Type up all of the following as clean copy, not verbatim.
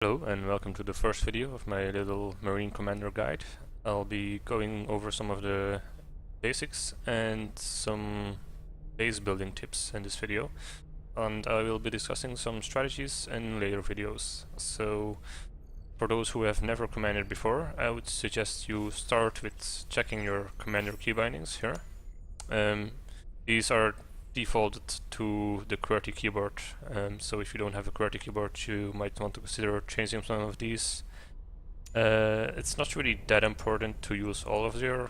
Hello and welcome to the first video of my little Marine Commander guide. I'll be going over some of the basics and some base building tips in this video, and I will be discussing some strategies in later videos. So for those who have never commanded before, I would suggest you start with checking your commander key bindings here. These are defaulted to the QWERTY keyboard, so if you don't have a QWERTY keyboard you might want to consider changing some of these. It's not really that important to use all of your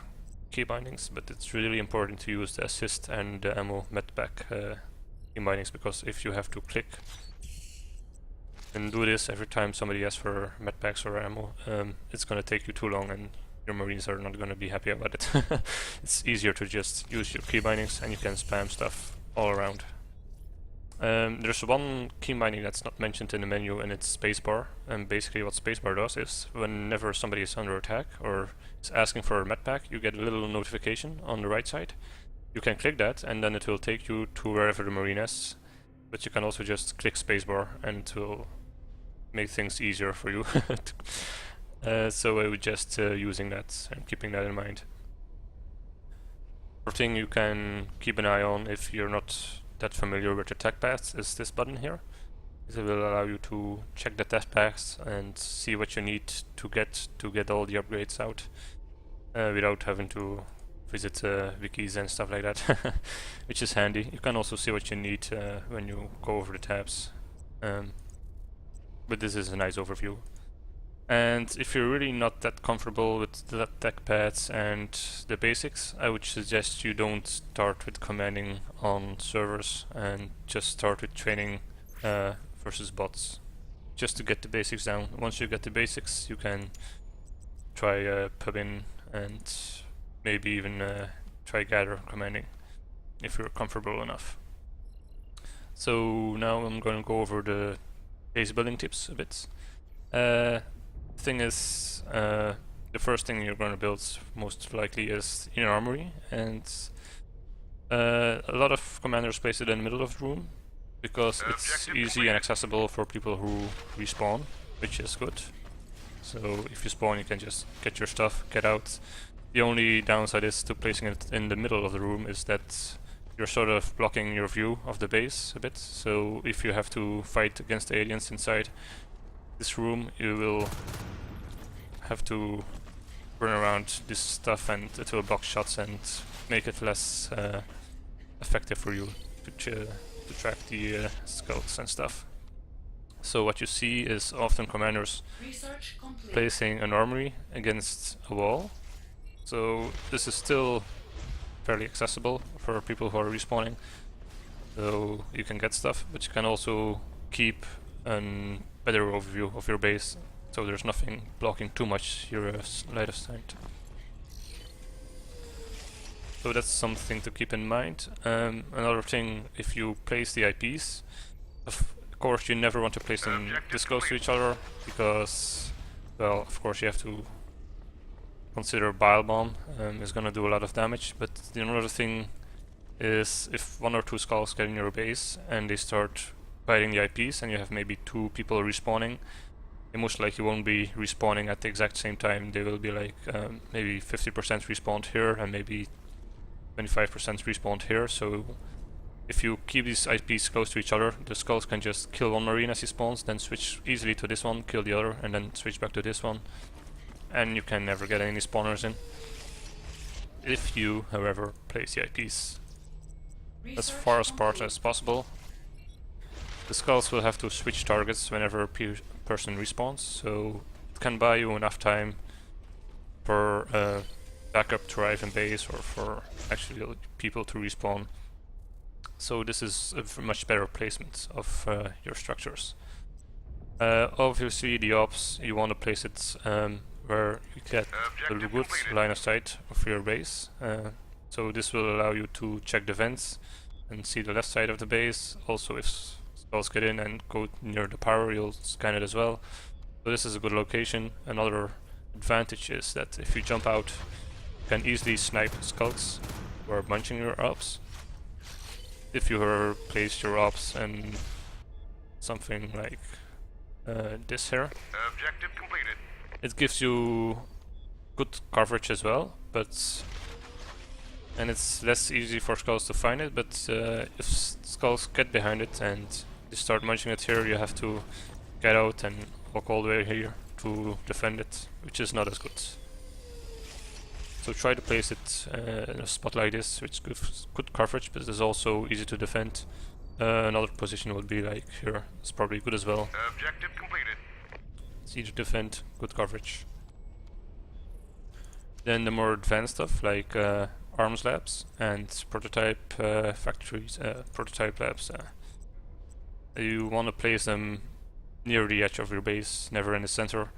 key bindings, but it's really important to use the assist and the ammo medpack key bindings, because if you have to click and do this every time somebody asks for medpacks or ammo, it's gonna take you too long and your marines are not gonna be happy about it. It's easier to just use your key bindings and you can spam stuff all around. There's one key binding that's not mentioned in the menu, and it's spacebar. And basically what spacebar does is whenever somebody is under attack or is asking for a medpack, you get a little notification on the right side. You can click that and then it will take you to wherever the marine is, but you can also just click spacebar and it will make things easier for you. So I would just using that and keeping that in mind. Another thing you can keep an eye on if you're not that familiar with the tech paths is this button here. It will allow you to check the tech paths and see what you need to get all the upgrades out without having to visit wikis and stuff like that, which is handy. You can also see what you need when you go over the tabs, but this is a nice overview. And if you're really not that comfortable with the tech pads and the basics, I would suggest you don't start with commanding on servers and just start with training versus bots, just to get the basics down. Once you get the basics, you can try pub in and maybe even try gather commanding if you're comfortable enough. So now I'm going to go over the base building tips a bit. Thing is, the first thing you're going to build most likely is an armory, and a lot of commanders place it in the middle of the room because it's easy and accessible for people who respawn, which is good. So if you spawn, you can just get your stuff, get out. The only downside is to placing it in the middle of the room is that you're sort of blocking your view of the base a bit. So if you have to fight against aliens inside this room, you will have to run around this stuff and it will block shots and make it less effective for you to track the skulls and stuff. So what you see is often commanders placing an armory against a wall. So this is still fairly accessible for people who are respawning, so you can get stuff, but you can also keep a better overview of your base, so there's nothing blocking too much your line of sight. So that's something to keep in mind. Another thing, if you place the IPs, of course you never want to place them this close to each other, because, well, of course you have to consider bile bomb is gonna do a lot of damage. But another thing is, if one or two skulls get in your base and they start fighting the IPs and you have maybe two people respawning, they most likely won't be respawning at the exact same time. They will be like maybe 50% respawned here and maybe 25% respawned here. So if you keep these IPs close to each other, the skulls can just kill one marine as he spawns, then switch easily to this one, kill the other, and then switch back to this one. And you can never get any spawners in. If you, however, place the IPs as far apart as possible, the skulls will have to switch targets whenever a person respawns, so it can buy you enough time for backup to arrive in base or for actually people to respawn. So this is a much better placement of your structures. Obviously the ops, you want to place it where you get the good line of sight of your base. So this will allow you to check the vents and see the left side of the base. Also, if skulls get in and go near the power, you'll scan it as well. So this is a good location. Another advantage is that if you jump out, you can easily snipe skulls who are bunching your ops. If you placed your ops in something like this here. Objective completed. It gives you good coverage as well, and it's less easy for skulls to find it, but if skulls get behind it and you start munching it here, you have to get out and walk all the way here to defend it, which is not as good. So try to place it in a spot like this, which gives good coverage, but is also easy to defend. Another position would be like here, it's probably good as well. Objective completed. It's easy to defend, good coverage. Then the more advanced stuff like arms labs and prototype factories, prototype labs. You want to place them near the edge of your base, never in the center.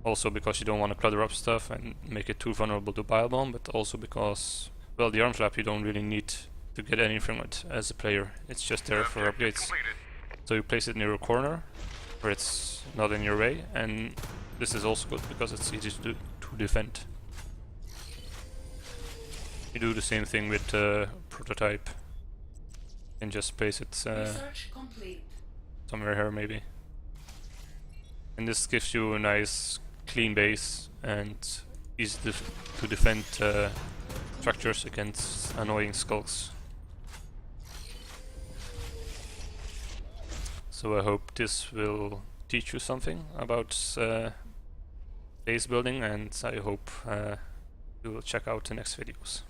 Also because you don't want to clutter up stuff and make it too vulnerable to biobomb, but also because, well, the arms lab you don't really need to get anything from it as a player. It's just there for upgrades. So you place it near a corner where it's not in your way, and this is also good because it's easy to defend. You do the same thing with prototype and just place it somewhere here maybe. And this gives you a nice clean base and easy to defend structures against annoying skulls. So I hope this will teach you something about base building, and I hope you will check out the next videos.